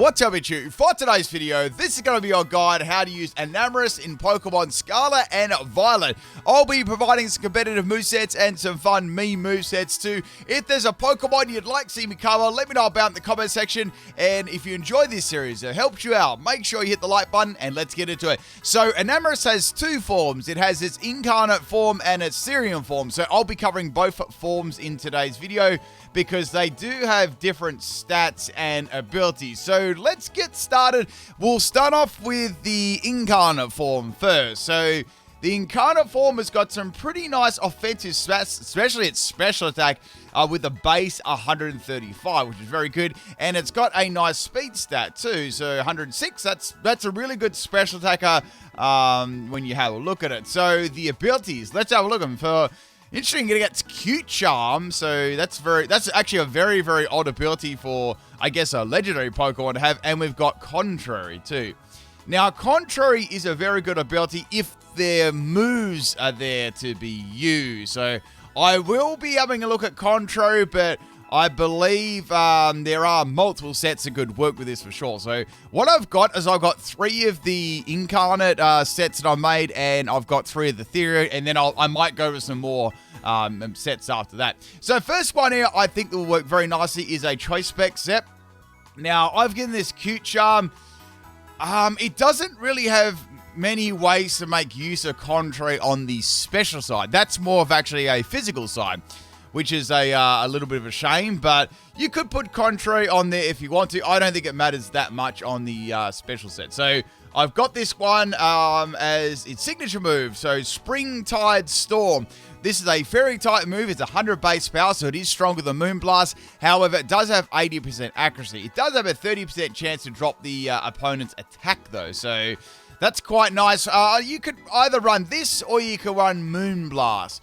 What's up, it's you? For today's video, this is going to be your guide how to use Enamorus in Pokemon Scarlet and Violet. I'll be providing some competitive movesets and some fun meme movesets too. If there's a Pokemon you'd like to see me cover, let me know about it in the comment section. And if you enjoy this series, it helps you out, make sure you hit the like button and let's get into it. So Enamorus has two forms. It has its Incarnate Form and its Therian Form. So I'll be covering both forms in today's video because they do have different stats and abilities. So let's get started. We'll start off with the Incarnate Form first. So the Incarnate Form has got some pretty nice offensive stats, especially its special attack with a base 135, which is very good. And it's got a nice speed stat too. So 106, that's a really good special attacker when you have a look at it. So the abilities, let's have a look at them. For interesting, it gets Cute Charm, so that's actually a very, very odd ability for, I guess, a legendary Pokemon to have, and we've got Contrary too. Now, Contrary is a very good ability if their moves are there to be used. So I will be having a look at Contrary, but I believe there are multiple sets that could work with this for sure. So what I've got is I've got 3 of the Incarnate sets that I made, and I've got 3 of the Therian, and then I might go with some more sets after that. So first one here I think that will work very nicely is a Choice Spec set. Now, I've given this Cute Charm. It doesn't really have many ways to make use of Contrary on the special side. That's more of actually a physical side, which is a little bit of a shame, but you could put Contrary on there if you want to. I don't think it matters that much on the special set. So I've got this one as its signature move, so Springtide Storm. This is a Fairy type move. It's 100 base power, so it is stronger than Moonblast. However, it does have 80% accuracy. It does have a 30% chance to drop the opponent's attack, though, so that's quite nice. You could either run this or you could run Moonblast.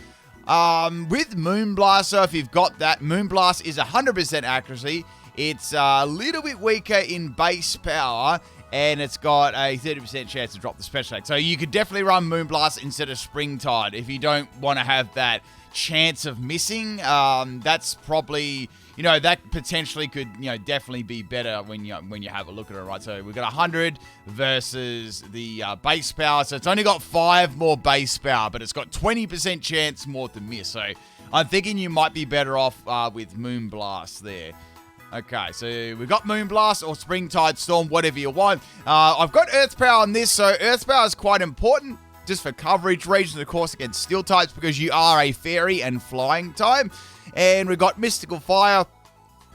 With Moonblast, so if you've got that, Moonblast is 100% accuracy. It's a little bit weaker in base power, and it's got a 30% chance to drop the special attack. So you could definitely run Moonblast instead of Springtide if you don't want to have that chance of missing. That's probably, that potentially could, definitely be better when you have a look at it, right? So we've got 100 versus the base power. So it's only got 5 more base power, but it's got 20% chance more to miss. So I'm thinking you might be better off with Moonblast there. Okay, so we've got Moonblast or Springtide Storm, whatever you want. I've got Earth Power on this, so Earth Power is quite important just for coverage regions, of course, against Steel types because you are a Fairy and Flying type. And we've got Mystical Fire.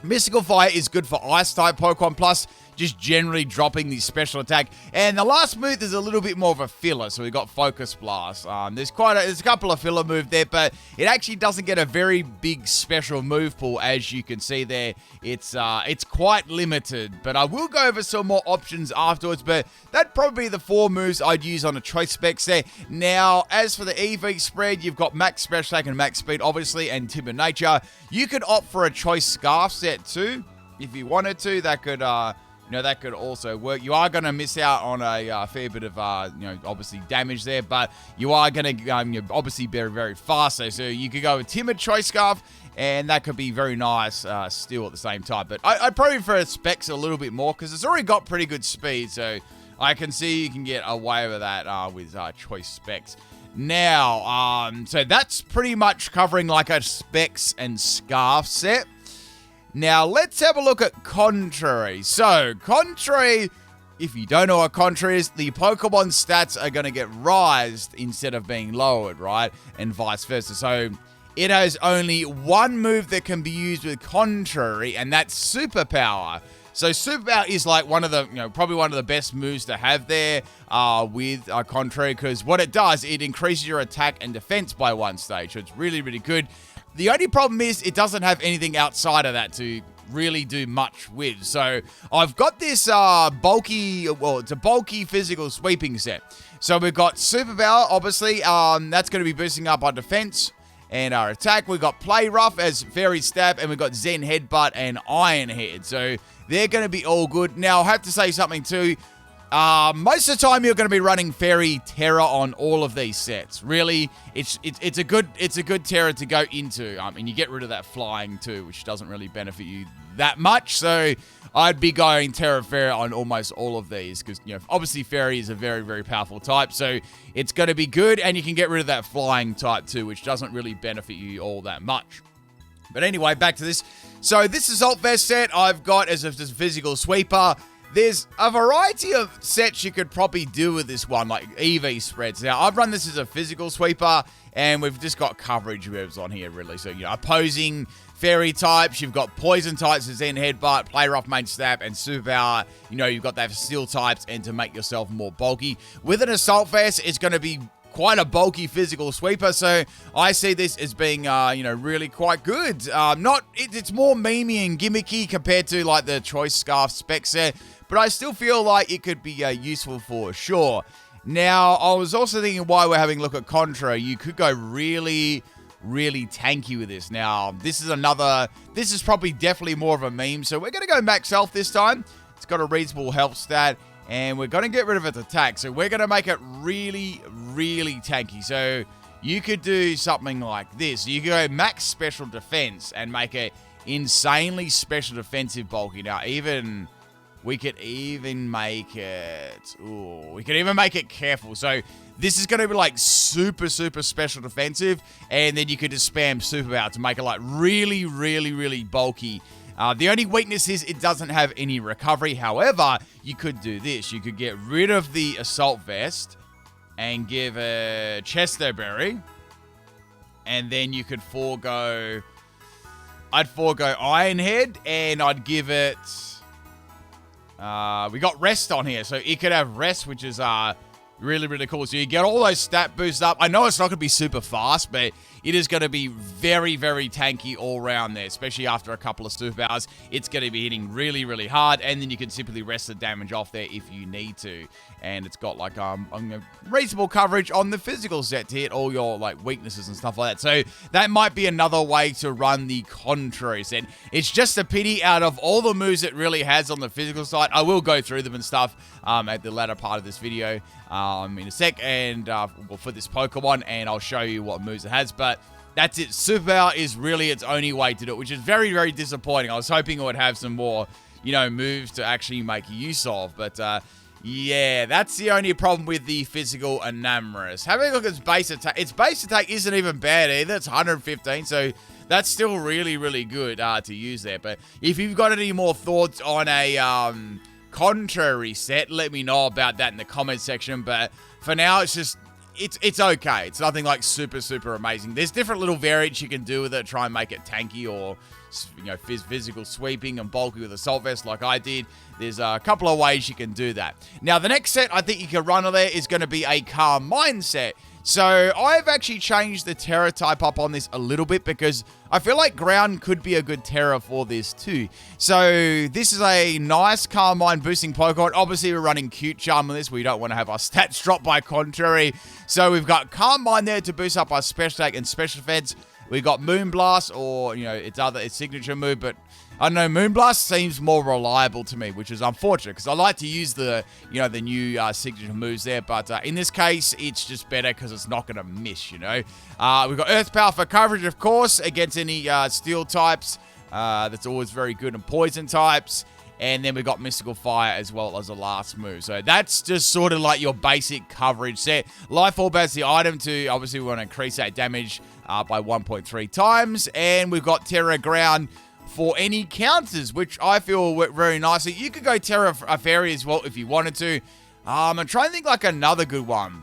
Mystical Fire is good for Ice type Pokemon, plus just generally dropping the special attack. And the last move is a little bit more of a filler, so we've got Focus Blast. There's a couple of filler moves there, but it actually doesn't get a very big special move pool, as you can see there. It's quite limited, but I will go over some more options afterwards, but that'd probably be the 4 moves I'd use on a Choice Specs there. Now, as for the EV spread, you've got Max Special Attack and Max Speed, obviously, and Timid Nature. You could opt for a Choice Scarf set too, if you wanted to. That could that could also work. You are going to miss out on a fair bit of, obviously damage there, but you are going to obviously be very, very fast. So you could go with Timid Choice Scarf, and that could be very nice still at the same time. But I'd probably prefer Specs a little bit more because it's already got pretty good speed. So I can see you can get away with that with Choice Specs. Now, so that's pretty much covering like a Specs and Scarf set. Now, let's have a look at Contrary. So, Contrary, if you don't know what Contrary is, the Pokemon stats are going to get raised instead of being lowered, right? And vice versa. So, it has only one move that can be used with Contrary, and that's Superpower. So, Superpower is like one of the, probably one of the best moves to have there with Contrary, because what it does, it increases your attack and defense by 1 stage. So, it's really, really good. The only problem is it doesn't have anything outside of that to really do much with. So I've got this it's a bulky physical sweeping set. So we've got Superpower, obviously. That's going to be boosting up our defense and our attack. We've got Play Rough as Fairy Stab, and we've got Zen Headbutt and Iron Head. So they're going to be all good. Now, I have to say something too. Most of the time you're going to be running Fairy Terror on all of these sets. Really, it's a good Terror to go into. And you get rid of that flying too, which doesn't really benefit you that much. So I'd be going Terra Fairy on almost all of these because, you know, obviously Fairy is a very, very powerful type. So it's going to be good, and you can get rid of that flying type too, which doesn't really benefit you all that much. But anyway, back to this. So this Assault Vest set I've got as a physical sweeper. There's a variety of sets you could probably do with this one, like EV spreads. Now, I've run this as a physical sweeper, and we've just got coverage moves on here, really. So, you know, opposing fairy types, you've got poison types as Zen Headbutt, Play Rough, Main Stab, and Superpower. You know, you've got that for steel types and to make yourself more bulky. With an Assault Vest, it's going to be quite a bulky physical sweeper, so I see this as being, you know, really quite good. It's more memey and gimmicky compared to, like, the Choice Scarf spec set, but I still feel like it could be useful for sure. Now, I was also thinking while we're having a look at Contra, you could go really, really tanky with this. Now, this is probably definitely more of a meme, so we're going to go max health this time. It's got a reasonable health stat, and we're going to get rid of its attack. So we're going to make it really, really tanky. So you could do something like this. You could go max special defense and make it insanely special defensive bulky. Now, we could even make it... Ooh, we could even make it careful. So this is going to be like super, super special defensive. And then you could just spam Superpower to make it like really, really, really bulky. The only weakness is it doesn't have any recovery. However, you could do this. You could get rid of the Assault Vest and give a Chesto Berry. And then you could forego... I'd forego Iron Head, and I'd give it... we got Rest on here. So it could have Rest, which is really, really cool. So you get all those stat boosts up. I know it's not going to be super fast, but it is going to be very, very tanky all around there, especially after a couple of superpowers. It's going to be hitting really, really hard, and then you can simply rest the damage off there if you need to. And it's got like reasonable coverage on the physical set to hit all your like weaknesses and stuff like that. So that might be another way to run the contrary set. It's just a pity out of all the moves it really has on the physical side. I will go through them and stuff at the latter part of this video in a sec, and for this Pokemon, and I'll show you what moves it has. But that's it. Superpower is really its only way to do it, which is very, very disappointing. I was hoping it would have some more, you know, moves to actually make use of, but yeah, that's the only problem with the physical Enamorus. Having a look at its base attack. Its base attack isn't even bad either. It's 115, so that's still really, really good to use there. But if you've got any more thoughts on a contrary set, let me know about that in the comment section. But for now, it's just... It's okay. It's nothing like super, super amazing. There's different little variants you can do with it. Try and make it tanky or, you know, physical sweeping and bulky with Assault Vest like I did. There's a couple of ways you can do that. Now, the next set I think you can run on there is going to be a Calm Mind set. So I've actually changed the Terra type up on this a little bit because I feel like Ground could be a good Terra for this too. So this is a nice Calm Mind boosting Pokemon. Obviously, we're running Cute Charm on this. We don't want to have our stats drop by contrary. So we've got Calm Mind there to boost up our special attack and special defense. We've got Moonblast, or, you know, its signature move, but I don't know, Moonblast seems more reliable to me, which is unfortunate, because I like to use the, you know, the new signature moves there, but in this case, it's just better because it's not going to miss, you know. We've got Earth Power for coverage, of course, against any steel types. That's always very good, and poison types. And then we got Mystical Fire as well as the last move. So that's just sort of like your basic coverage set. Life Orb as the item to, obviously, we want to increase that damage by 1.3 times. And we've got Terra Ground for any counters, which I feel work very nicely. You could go Terra Fairy as well if you wanted to. I'm trying to think like another good one.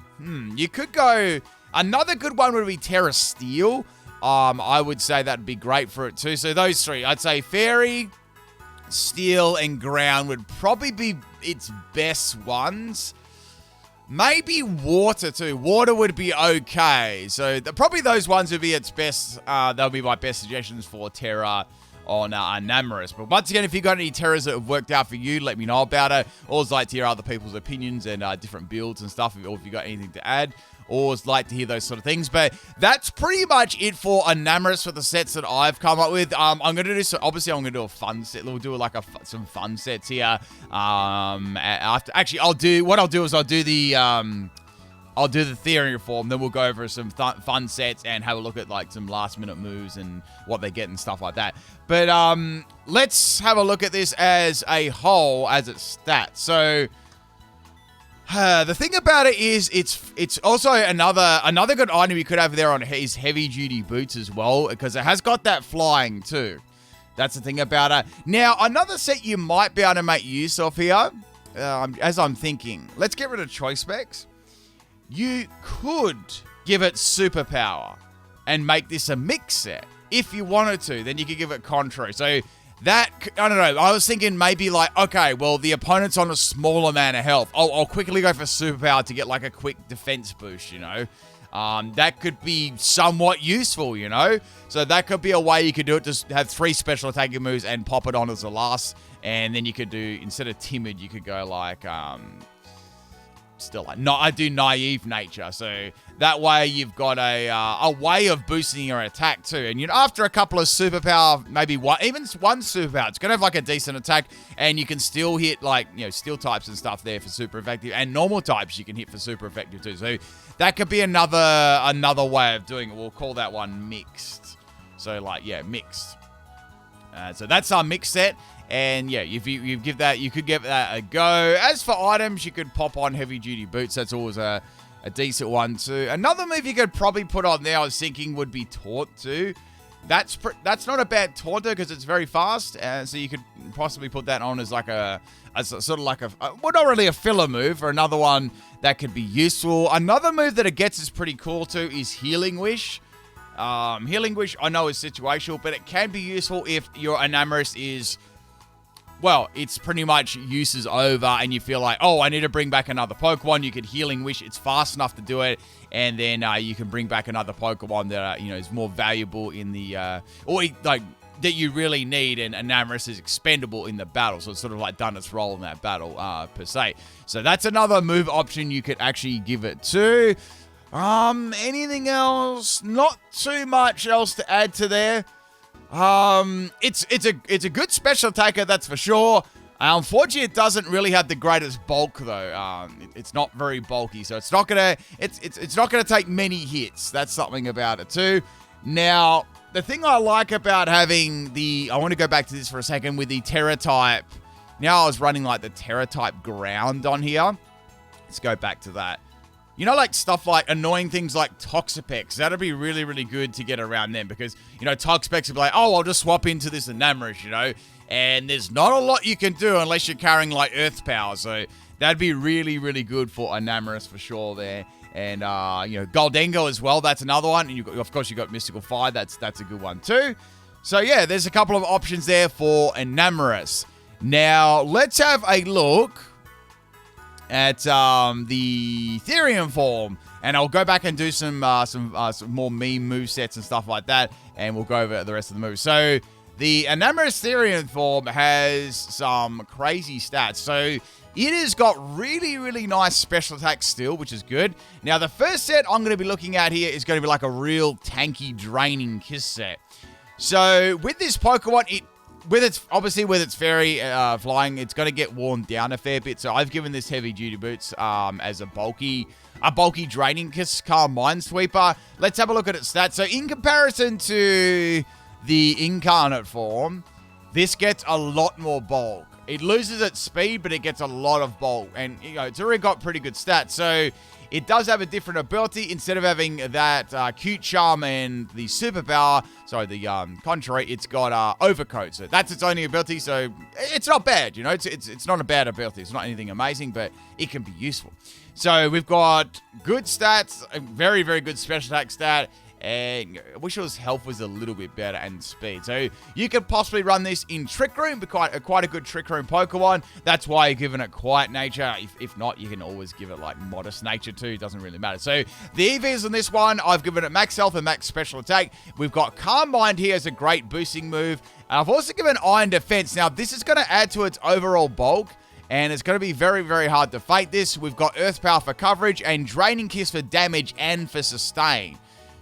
You could go... Another good one would be Terra Steel. I would say that'd be great for it too. So those three. I'd say Fairy... Steel and Ground would probably be its best ones. Maybe Water too. Water would be okay. So probably those ones would be its best. They'll be my best suggestions for Terra on Enamorus. But once again, if you've got any Terras that have worked out for you, let me know about it. Always like to hear other people's opinions and different builds and stuff, or if you've got anything to add. Always like to hear those sort of things. But that's pretty much it for Enamorus for the sets that I've come up with. I'm going to do so. Obviously, I'm going to do a fun set. We'll do like some fun sets here. After, actually, I'll do the I'll do the Therian Form, then we'll go over some fun sets and have a look at like some last minute moves and what they get and stuff like that. But let's have a look at this as a whole, as its stats. So the thing about it is it's also another good item you could have there on his heavy duty boots as well, because it has got that flying too. That's the thing about it. Now, another set you might be able to make use of here, as I'm thinking, let's get rid of choice specs. You could give it superpower and make this a mix set if you wanted to. Then you could give it contra. So that, I don't know, I was thinking maybe like, okay, well, the opponent's on a small amount of health. I'll quickly go for superpower to get like a quick defense boost, you know. That could be somewhat useful, you know. So that could be a way you could do it. Just have 3 special attacking moves and pop it on as the last. And then you could do, instead of timid, you could go like, still like, no, I do naive nature. So that way you've got a way of boosting your attack too. And you know, after a couple of superpower, maybe even one superpower, it's gonna have like a decent attack, and you can still hit like, you know, steel types and stuff there for super effective, and normal types you can hit for super effective too. So that could be another way of doing it. We'll call that one mixed. So like, yeah, mixed. So that's our mix set. And yeah, if you give that, you could give that a go. As for items, you could pop on heavy duty boots. That's always a decent one too. Another move you could probably put on there, I was thinking, would be taunt too. That's not a bad taunter because it's very fast. So you could possibly put that on as like sort of like well, not really a filler move, or another one that could be useful. Another move that it gets is pretty cool too is Healing Wish. Healing Wish I know is situational, but it can be useful if your Enamorus is, well, it's pretty much use is over and you feel like, oh, I need to bring back another Pokemon. You could Healing Wish. It's fast enough to do it. And then you can bring back another Pokemon that, you know, is more valuable in the, or like, that you really need. And Enamorus is expendable in the battle. So it's sort of like done its role in that battle, per se. So that's another move option you could actually give it to. Anything else? Not too much else to add to there. It's a good special attacker, that's for sure. Unfortunately, it doesn't really have the greatest bulk though. It's not very bulky, so it's not gonna take many hits. That's something about it too. Now, the thing I like about having I want to go back to this for a second with the Terra type. Now I was running like the Terra type ground on here. Let's go back to that. You know, like stuff like annoying things like Toxapex. That'd be really, really good to get around them because, you know, Toxapex would be like, oh, I'll just swap into this Enamorus, you know, and there's not a lot you can do unless you're carrying like Earth Power. So that'd be really, really good for Enamorus for sure there. And, you know, Goldengo as well. That's another one. And of course, you've got Mystical Fire. That's a good one too. So yeah, there's a couple of options there for Enamorus. Now, let's have a look at the Therian Form, and I'll go back and do some more meme movesets and stuff like that, and we'll go over the rest of the moves. So the Enamorus Therian Form has some crazy stats. So it has got really, really nice special attacks still, which is good. Now the first set I'm going to be looking at here is going to be like a real tanky, draining Kiss set. So with this Pokemon, with its fairy flying, it's going to get worn down a fair bit. So I've given this heavy duty boots as a bulky draining Kiss Calm Minesweeper. Let's have a look at its stats. So in comparison to the Incarnate Form, this gets a lot more bulk. It loses its speed, but it gets a lot of bulk, and you know it's already got pretty good stats. So it does have a different ability. Instead of having that cute charm and the superpower, sorry, the contrary, it's got overcoat. So that's its only ability. So it's not bad, you know. It's not a bad ability. It's not anything amazing, but it can be useful. So we've got good stats, a very, very good special attack stat. And I wish its health was a little bit better and speed. So you could possibly run this in Trick Room, but quite a good Trick Room Pokemon. That's why you're giving it Quiet Nature. If not, you can always give it like Modest Nature too. It doesn't really matter. So the EVs on this one, I've given it Max Health and Max Special Attack. We've got Calm Mind here as a great boosting move. And I've also given Iron Defense. Now this is going to add to its overall bulk, and it's going to be very, very hard to fight this. We've got Earth Power for coverage and Draining Kiss for damage and for sustain.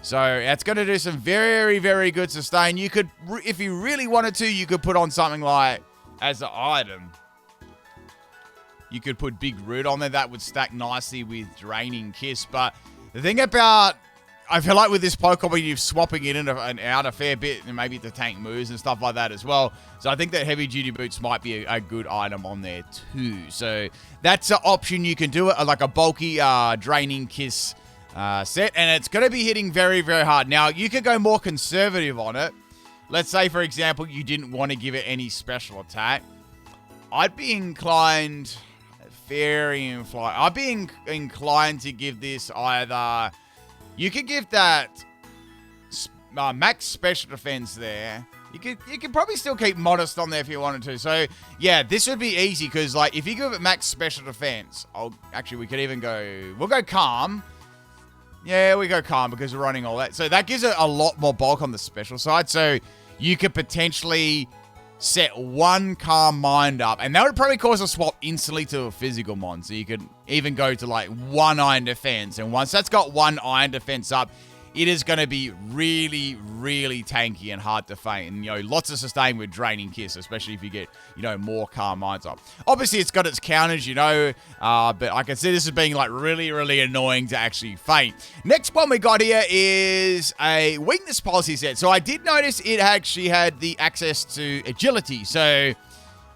So it's going to do some very, very good sustain. You could, if you really wanted to, you could put on something like, as an item, You could put Big Root on there. That would stack nicely with Draining Kiss. But the thing about, I feel like with this Pokemon, you're swapping it in and out a fair bit, and maybe to tank moves and stuff like that as well. So I think that Heavy Duty Boots might be a good item on there too. So that's an option you can do it, like a bulky Draining Kiss set, and it's going to be hitting very, very hard. Now, you could go more conservative on it. Let's say, for example, you didn't want to give it any special attack. I'd be inclined, I'd be inclined to give this either, you could give that max special defense there. You could probably still keep modest on there if you wanted to. So, yeah, this would be easy because, like, if you give it max special defense, actually, we could even go, we'll go Calm. Yeah, we go Calm because we're running all that. So that gives it a lot more bulk on the special side. So you could potentially set one Calm Mind up, and that would probably cause a swap instantly to a physical mon. So you could even go to like one Iron Defense, and once that's got one Iron Defense up, it is going to be really, really tanky and hard to feint. And, you know, lots of sustain with Draining Kiss, especially if you get, you know, more Calm Minds up. Obviously, it's got its counters, you know, but I can see this as being, like, really, really annoying to actually feint. Next one we got here is a Weakness Policy set. So I did notice it actually had the access to Agility. So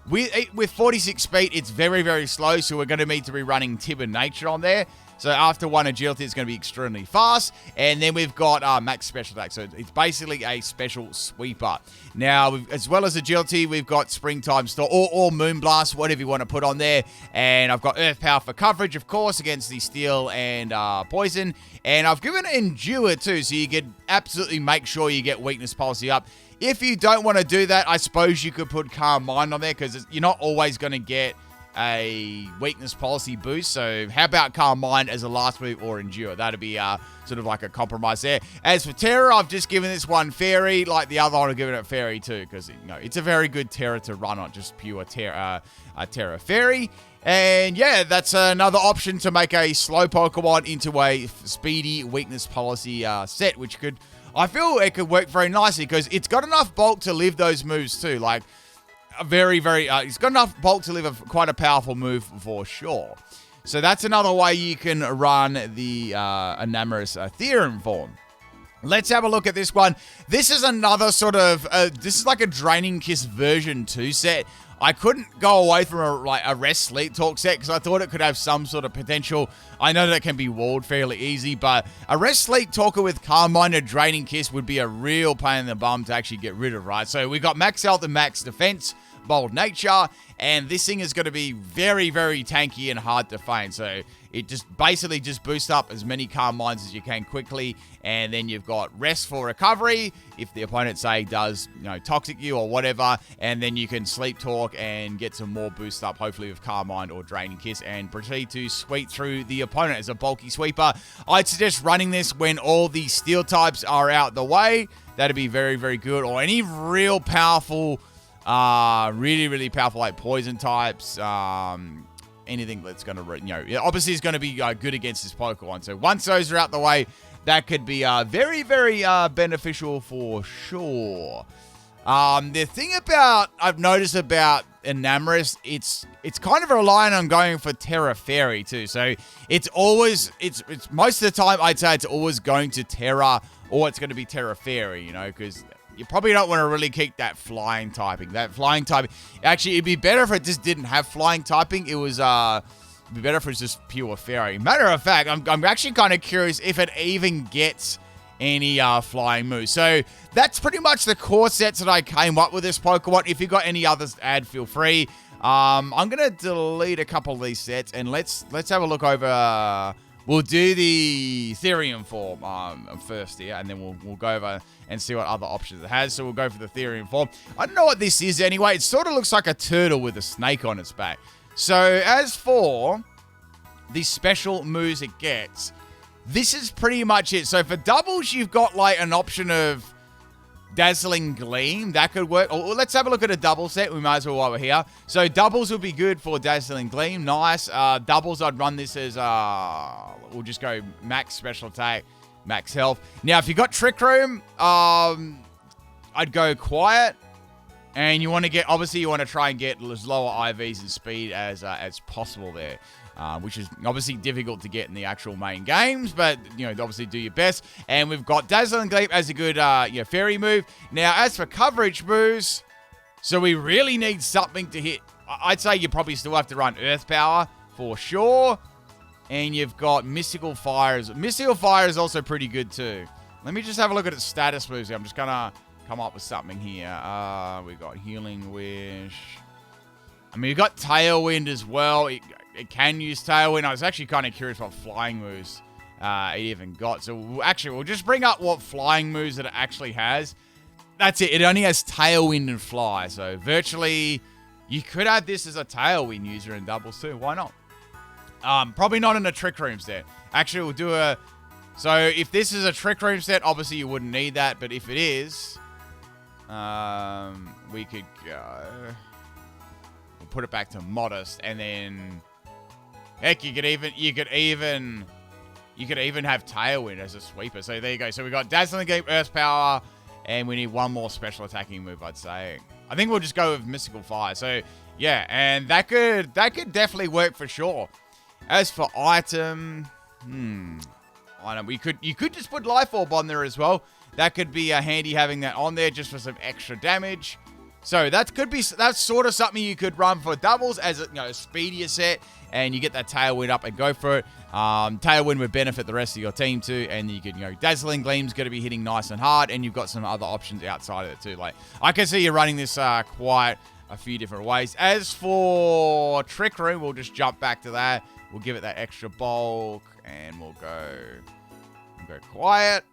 with 46 speed, it's very, very slow, so we're going to need to be running Timber Nature on there. So after one agility, it's going to be extremely fast. And then we've got max special attack. So it's basically a special sweeper. Now, as well as agility, we've got Springtime Storm or Moonblast, whatever you want to put on there. And I've got Earth Power for coverage, of course, against the Steel and Poison. And I've given it Endure too, so you can absolutely make sure you get Weakness Policy up. If you don't want to do that, I suppose you could put Calm Mind on there because you're not always going to get a Weakness Policy boost. So how about Calm Mind as a last move or Endure? That'd be sort of like a compromise there. As for Terra, I've just given this one Fairy. Like the other one, I've given it Fairy too because, you know, it's a very good Terra to run on, just pure Terra Fairy. And yeah, that's another option to make a slow Pokemon into a speedy Weakness Policy set, which could, I feel it could work very nicely because it's got enough bulk to live those moves too. Like, it's got enough bulk to live quite a powerful move for sure. So that's another way you can run the Enamorus Therian Form. Let's have a look at this one. This is another sort of, this is like a Draining Kiss version 2 set. I couldn't go away from a Rest Sleep Talk set because I thought it could have some sort of potential. I know that can be walled fairly easy, but a Rest Sleep Talker with Calm Mind and Draining Kiss would be a real pain in the bum to actually get rid of, right? So we got Max Health and Max Defense, Bold Nature, and this thing is going to be very, very tanky and hard to feint. So it just basically just boosts up as many Calm Minds as you can quickly, and then you've got Rest for recovery if the opponent, say, does, you know, Toxic you or whatever, and then you can Sleep Talk and get some more boost up, hopefully with Calm Mind or Draining Kiss, and proceed to sweep through the opponent as a bulky sweeper. I'd suggest running this when all the Steel types are out the way. That'd be very, very good. Or any real powerful, really, really powerful, like Poison types, anything that's going to, you know, obviously is going to be good against this Pokemon. So once those are out the way, that could be very, very beneficial for sure. The thing I've noticed about Enamorus, it's kind of relying on going for Terra Fairy too. So it's always, it's most of the time, I'd say it's always going to Terra, or it's going to be Terra Fairy, you know, because you probably don't want to really keep that flying typing. Actually, it'd be better if it just didn't have flying typing. It'd be better if it was just pure Fairy. Matter of fact, I'm actually kind of curious if it even gets any flying moves. So that's pretty much the core sets that I came up with this Pokemon. If you got any others to add, feel free. I'm gonna delete a couple of these sets and let's have a look over. We'll do the Therian Form first here, and then we'll go over and see what other options it has. So we'll go for the Therian Form. I don't know what this is anyway. It sort of looks like a turtle with a snake on its back. So as for the special moves it gets, this is pretty much it. So for doubles, you've got like an option of Dazzling Gleam. That could work. Or let's have a look at a double set. We might as well while we're here. So doubles would be good for Dazzling Gleam. Nice. Doubles, I'd run this as, we'll just go max special attack, max health. Now, if you got Trick Room, I'd go Quiet And you want to get, obviously, you want to try and get as lower IVs and speed as possible there, which is obviously difficult to get in the actual main games, but, you know, obviously do your best. And we've got Dazzling Gleam as a good, fairy move. Now, as for coverage moves, so we really need something to hit. I'd say you probably still have to run Earth Power for sure. And you've got Mystical Fire. Mystical Fire is also pretty good too. Let me just have a look at its status moves. I'm just going to come up with something here. We got Healing Wish. I mean, we've got Tailwind as well. It can use Tailwind. I was actually kind of curious what flying moves it even got. So we'll just bring up what flying moves that it actually has. That's it. It only has Tailwind and Fly. So virtually, you could have this as a Tailwind user in doubles too. Why not? Probably not in a Trick Room set. Actually, we'll do a... So, if this is a Trick Room set, obviously you wouldn't need that. But if it is, we could go... We'll put it back to Modest. And then... Heck, you could even have Tailwind as a sweeper. So, there you go. So, we got Dazzling Gleam, Earth Power... And we need one more special attacking move, I'd say. I think we'll just go with Mystical Fire. So, yeah. And that could definitely work for sure. As for item, I don't know. You could just put Life Orb on there as well. That could be handy having that on there just for some extra damage. So that's sort of something you could run for doubles as a speedier set, and you get that Tailwind up and go for it. Tailwind would benefit the rest of your team too, and you could Dazzling Gleam's going to be hitting nice and hard, and you've got some other options outside of it too. Like I can see you running this quite a few different ways. As for Trick Room, we'll just jump back to that. We'll give it that extra bulk, and we'll go quiet.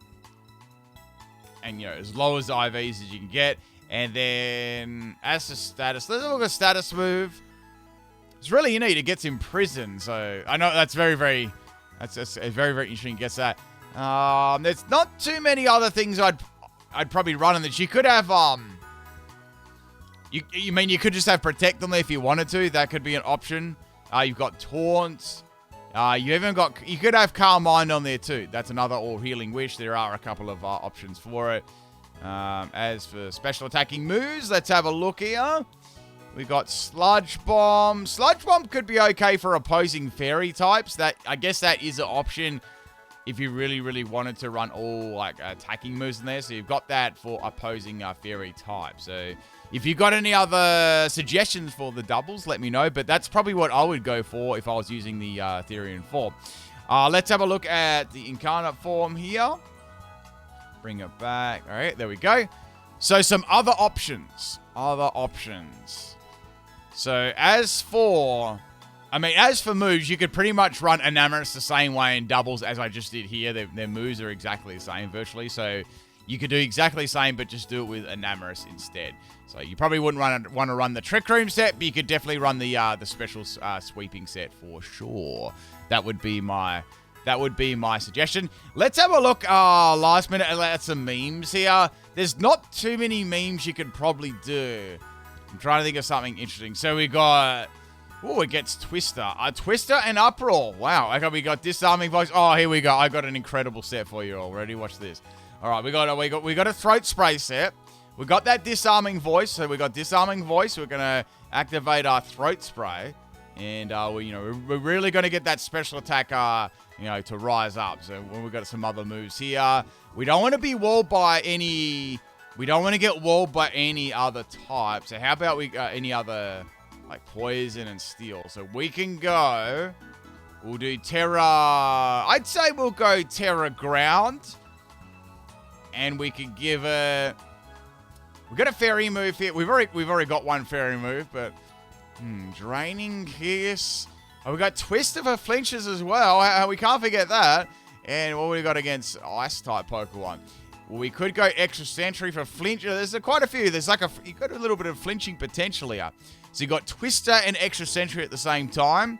And, as low as IVs as you can get. And then, as to status, let's look at status move. It's really neat. It gets imprisoned. So, I know that's very, very interesting. It gets that. There's not too many other things I'd probably run on this. You could have, you could just have Protect on there if you wanted to. That could be an option. You've got Taunts. You could have Calm Mind on there too. That's another, or Healing Wish. There are a couple of options for it. As for special attacking moves, let's have a look here. We got Sludge Bomb. Sludge Bomb could be okay for opposing fairy types. I guess that is an option if you really, really wanted to run all attacking moves in there. So you've got that for opposing fairy types. So if you've got any other suggestions for the doubles, let me know. But that's probably what I would go for if I was using the Therian Form. Let's have a look at the Incarnate Form here. Bring it back. All right, there we go. So some other options. So as for moves, you could pretty much run Enamorus the same way in doubles as I just did here. Their moves are exactly the same virtually. So you could do exactly the same, but just do it with Enamorus instead. So you probably wouldn't want to run the Trick Room set, but you could definitely run the special sweeping set for sure. That would be my suggestion. Let's have a look last minute at some memes here. There's not too many memes you could probably do. I'm trying to think of something interesting. So we got... Oh, it gets Twister. Twister and Uproar. Wow. Okay, we got Disarming Voice. Oh, here we go. I got an incredible set for you already. Watch this. All right, we got a Throat Spray set. We got that Disarming Voice. So we got Disarming Voice. We're going to activate our Throat Spray. And, we're really going to get that special attack, to rise up. So we've got some other moves here. We don't want to be walled by any... We don't want to get walled by any other type. So how about we got any other... like Poison and Steel. So we can go... We'll do Terra... I'd say we'll go Terra Ground. And we could give it... We've got a Fairy move here. We've already got one Fairy move, but... Draining Kiss. Oh, we got Twister for flinches as well. We can't forget that. And what we got against Ice-type Pokemon? Well, we could go Extra Sentry for flinch. There's quite a few. There's you got a little bit of flinching potential here. So you got Twister and Extra Sentry at the same time.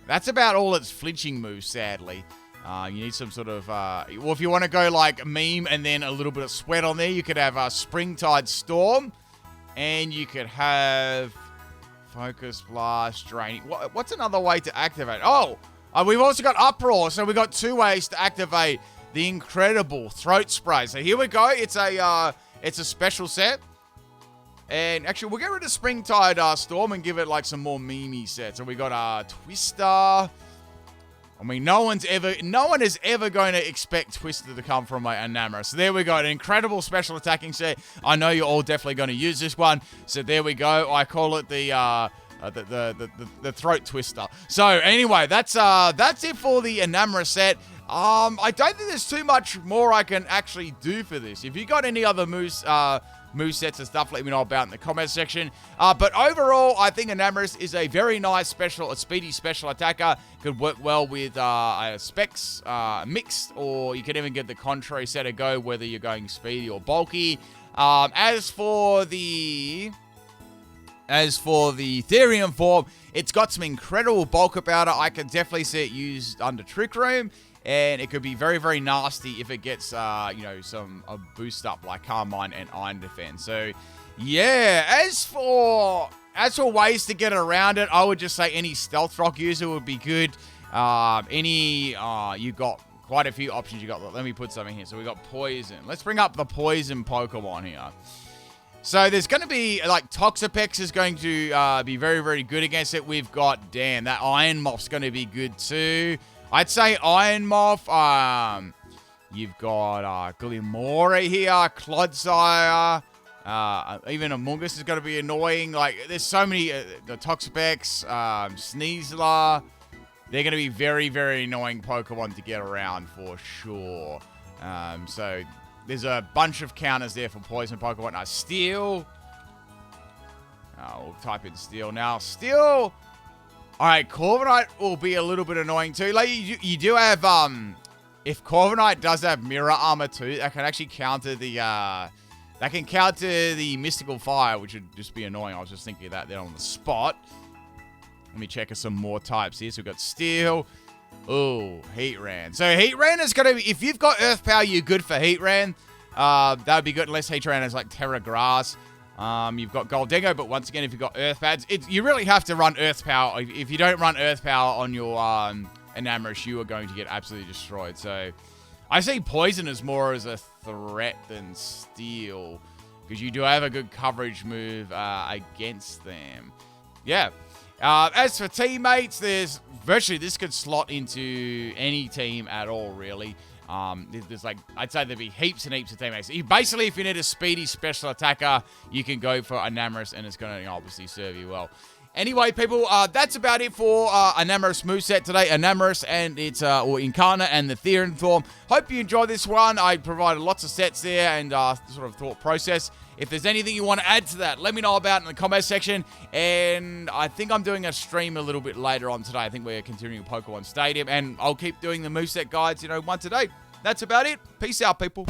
That's about all its flinching moves, sadly. You need some sort of... well, if you want to go like Meme and then a little bit of Sweat on there, you could have Springtide Storm. And you could have Focus Blast, Draining... What's another way to activate? Oh! We've also got Uproar, so we've got two ways to activate the incredible Throat Spray. So here we go. It's a special set. And actually, we'll get rid of Springtide Storm and give it like some more Mimi sets. So we got Twister. I mean, no one is ever going to expect Twister to come from an Enamorus. So there we go, an incredible special attacking set. I know you're all definitely going to use this one. So there we go. I call it the throat twister. So anyway, that's it for the Enamorus set. I don't think there's too much more I can actually do for this. If you got any other movesets and stuff, let me know about in the comments section. But overall, I think Enamorus is a very nice a speedy special attacker. Could work well with specs mixed, or you can even get the contrary set a go, whether you're going speedy or bulky. As for the Therian Form, it's got some incredible bulk about it. I can definitely see it used under Trick Room. And it could be very, very nasty if it gets, a boost up like Carmine and Iron Defense. So, yeah, as for ways to get around it, I would just say any Stealth Rock user would be good. You got quite a few options. Let me put something here. So we got Poison. Let's bring up the Poison Pokemon here. So there's going to be, like, Toxapex is going to be very, very good against it. We've got, damn, that Iron Moth's going to be good too. I'd say Iron Moth. You've got Glimora here, Clodsire. Even Amoonguss is going to be annoying. Like, there's so many. The Toxapex, Sneasler. They're going to be very, very annoying Pokemon to get around for sure. So there's a bunch of counters there for Poison Pokemon. Now, Steel. We'll type in Steel now. Steel. All right, Corviknight will be a little bit annoying too. Like, you do have, if Corviknight does have Mirror Armor too, that can actually counter the, Mystical Fire, which would just be annoying. I was just thinking of that there on the spot. Let me check some more types here. So we've got Steel. Oh, Heatran. So Heatran is going to be, if you've got Earth Power, you're good for Heatran. That would be good unless Heatran has like Terra Grass. You've got Goldengo, but once again, if you've got Earth Pads, you really have to run Earth Power. If you don't run Earth Power on your Enamorus, you are going to get absolutely destroyed. So I see Poison as more as a threat than Steel, because you do have a good coverage move against them. Yeah. As for teammates, there's virtually, this could slot into any team at all, really. There's like, I'd say there'd be heaps and heaps of teammates. Basically, if you need a speedy special attacker, you can go for Enamorus, and it's going to obviously serve you well. Anyway, people, that's about it for Enamorus Moveset today. Enamorus and its Incarnate and the Therian Form. Hope you enjoyed this one. I provided lots of sets there and sort of thought process. If there's anything you want to add to that, let me know about it in the comment section. And I think I'm doing a stream a little bit later on today. I think we're continuing Pokemon Stadium, and I'll keep doing the moveset guides, once a day. That's about it. Peace out, people.